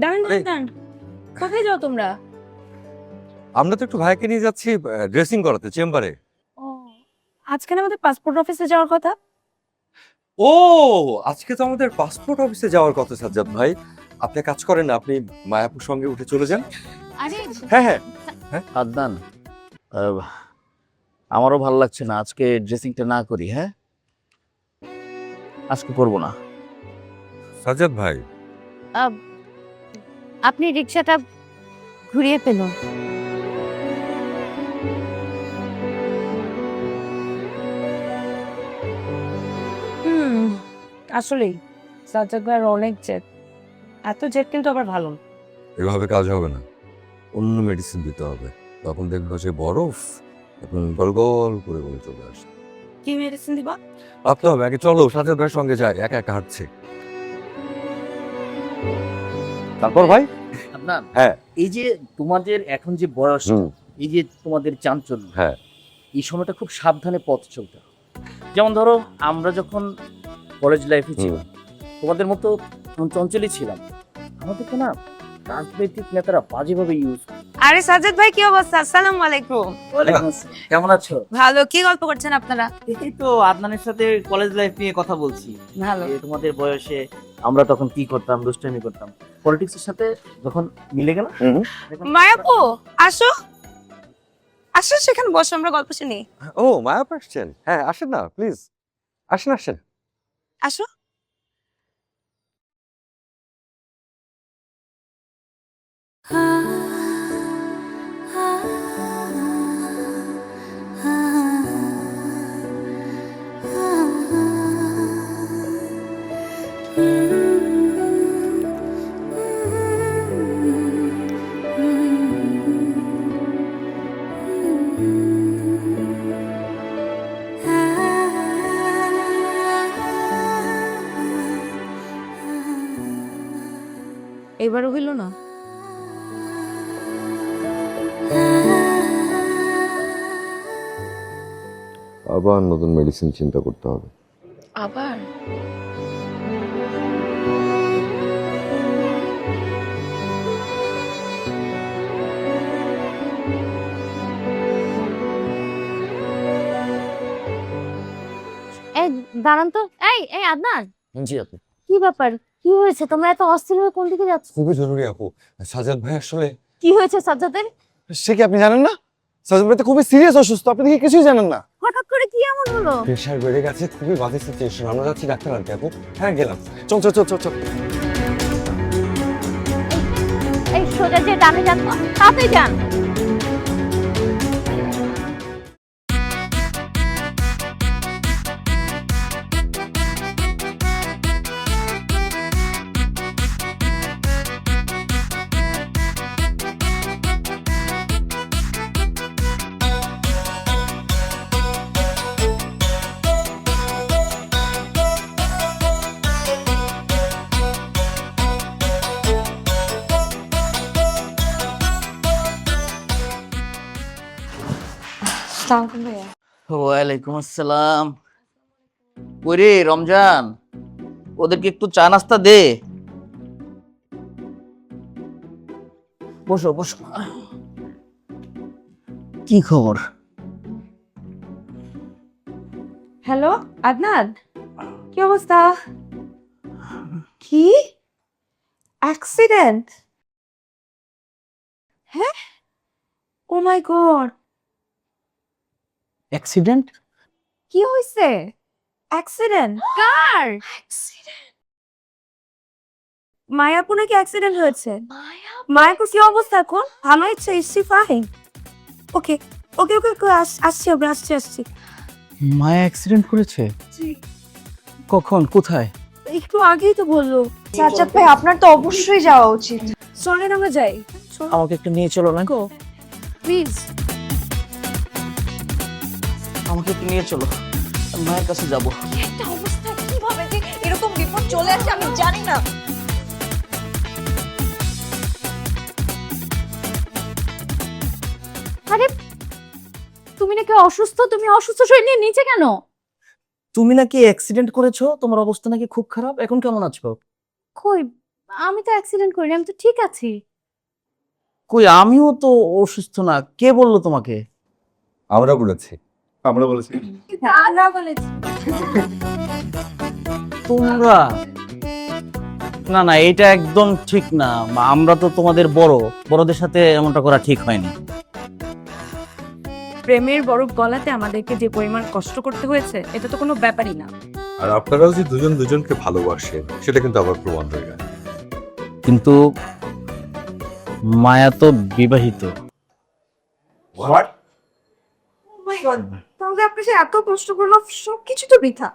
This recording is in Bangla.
দাঁড়ান দাঁড়ান, কোথায় যাও তোমরা? আমরা তো একটু ভাইকে নিয়ে যাচ্ছি ড্রেসিং করাতে চেম্বারে। ও, আজকে না আমাদের পাসপোর্ট অফিসে যাওয়ার কথা। ও, আজকে তো আমাদের পাসপোর্ট অফিসে যাওয়ার কথা সাজ্জাদ ভাই। আপনি কাজ করেন না, আপনি মায়াপুর সঙ্গে উঠে চলে যান। আরে হ্যাঁ হ্যাঁ, আদনান, আমারও ভালো লাগছে না আজকে ড্রেসিংটা না করি। হ্যাঁ, আজকে করবো না। সাজ্জাদ ভাই আপনি রিকশাটা ঘুরিয়ে পেল। আসলেই সাজ্জাদ ভাইয়ের অনেক জেদ। এত জেদ কিন্তু আবার ভালো না। এভাবে কাজ হবে না, অন্য মেডিসিন দিতে হবে। তখন দেখবো যে বরফ এখন গল গল করে বলে চলে আসে। কি মেডিসিন দিবা? ভাবতে হবে আগে, চলো সাজ্জাদ ভাইয়ের সঙ্গে যাই, একা একা হাঁটছে। তারপর ভাই আদনান, হ্যাঁ এই যে তোমাদের এখন যে বয়স, এই যে তোমাদের চাঞ্চল্য, হ্যাঁ এই সময়টা খুব সাবধানে পথ চলতে হবে। যেমন ধরো আমরা যখন কলেজ লাইফে ছিলাম, তোমাদের মতো চঞ্চলই ছিলাম। আমাদেরকে না রাজনৈতিক নেতারা বাজেভাবে ইউজ। আরে সাজ্জাদ ভাই, কি অবস্থা? আসসালামু আলাইকুম। কেমন আছো? ভালো। কি গল্প করছেন আপনারা? এই তো আদনানের সাথে কলেজ লাইফ নিয়ে কথা বলছি। ভালো। যে তোমাদের বয়সে আমরা তখন কি করতাম, দুষ্টামি করতাম। পলিটিক্স এর সাথে যখন মিলে গেল। মায়াপু, আসো আসো, সেখানে বসো, আমরা গল্প শুনি। ও মায়াপ আসছেন? হ্যাঁ আসেন না প্লিজ, আসেন আসেন। আসো। এবারও হইল না। আবার নতুন মেডিসিন চিন্তা করতে হবে। আবার এই দাঁড়ান তো। এই এই আদনান, জি আপু। কি ব্যাপার? কি হয়েছে? তোমরা এত অস্থির হয়ে কোন দিকে যাচ্ছ? খুবই জরুরি আপু, সাজ্জাদ ভাই আসলে। কি হয়েছে সাজ্জাদের? সে কি আপনি জানেন না? সাজ্জাদ ভাই তো খুবই সিরিয়াস অসুস্থ, আপনি কি কিছুই জানেন না? হঠাৎ করে কি এমন হলো? প্রেশার বেড়ে গেছে, খুবই বাজে সিচুয়েশন। আমরা যাচ্ছি ডাক্তার আনতে আপু। হ্যাঁ গেলাম। চল চল চল চল চল। এই সোজা যে ডানে যান, তাতে যান। ভাইয়া। ওয়ালাইকুম আসসালাম। ওরে রমজান, ওদেরকে একটু চা নাস্তা দে। বসো বসো। কি খবর? হ্যালো আদনান, কি অবস্থা? কি অ্যাক্সিডেন্ট? হ্যাঁ, ও মাই গড, অ্যাক্সিডেন্ট? কি হয়েছে? অ্যাক্সিডেন্ট কার? মায়াপুর নাকি অ্যাক্সিডেন্ট হয়েছে? মায়াপুর কি অবস্থা এখন? ভালো হচ্ছে? Is she fine? Okay okay okay okay, আসছি আমরা, আসছি। মায়া অ্যাক্সিডেন্ট করেছে? জি, কখন, কোথায়? একটু আগেই তো বললো। সাজ্জাদ ভাই, আপনার তো অবশ্যই যাওয়া উচিত। চলেন আমরা যাই। আমাকে একটু নিয়ে চলো না? গো প্লিজ। আমাকে একটু নিয়ে চলো, মায়ের কাছে যাবো। কি একটা অবস্থা, কিভাবে যে এরকম বিপদ চলে আসে আমি জানি না। আরে তুমি নাকি অসুস্থ, তুমি অসুস্থ শরীর নিয়ে নিচে কেন? তুমি নাকি অ্যাক্সিডেন্ট করেছো, তোমার অবস্থা নাকি খুব খারাপ, এখন কেমন আছো? কই, আমি তো অ্যাক্সিডেন্ট করিনি, আমি তো ঠিক আছি। কই আমিও তো অসুস্থ না, কে বললো তোমাকে? আমরা বলেছি। আমরা বলেছি আমরা বলেছি। তোমরা না না, এটা একদম ঠিক না। আমরা তো তোমাদের বড়দের সাথে এমনটা করা ঠিক হয়নি। প্রেমের বরফ গলাতে আমাদেরকে যে পরিমাণ কষ্ট করতে হয়েছে এটা তো কোনো ব্যাপারই না। আর আপনারাও যে দুজন দুজনকে ভালোবাসেন সেটা কিন্তু আবার প্রমাণ হয়ে গেল। কিন্তু মায়া তো বিবাহিত। তাহলে আপনি যে এত কষ্ট করলো সবকিছু তো বৃথা।